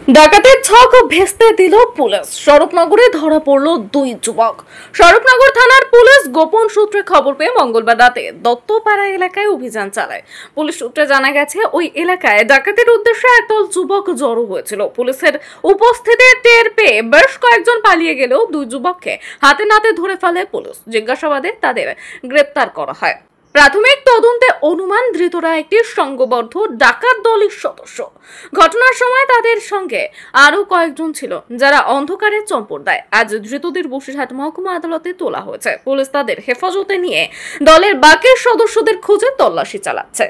ডাকাতের ছক ভেস্তে দিল পুলিশ। স্বরূপনগরে ধরা পড়ল দুই যুবক। স্বরূপনগর থানার পুলিশ গোপন সূত্রে খবর পেয়ে মঙ্গলবার রাতে দত্তপাড়া এলাকায় অভিযান চালায়। পুলিশ সূত্রে জানা গেছে, ওই এলাকায় ডাকাতের উদ্দেশ্যে একদল যুবক জড়ো হয়েছিল। পুলিশের উপস্থিতি টের পেয়ে বেশ কয়েকজন পালিয়ে গেলেও দুই যুবককে হাতে নাতে ধরে ফেলে পুলিশ। জিজ্ঞাসাবাদে তাদের গ্রেপ্তার করা হয়। প্রাথমিক তদন্তে অনুমান ধৃতরা একটি সংঘবদ্ধ ডাকাত দলের সদস্য। ঘটনার সময় তাদের সঙ্গে আরো কয়েকজন ছিল, যারা অন্ধকারে চম্পট দেয়। আজ ধৃতদের বসিরহাট মহকুমা আদালতে তোলা হয়েছে। পুলিশ তাদের হেফাজতে নিয়ে দলের বাকি সদস্যদের খুঁজে তল্লাশি চালাচ্ছে।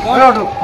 Hey,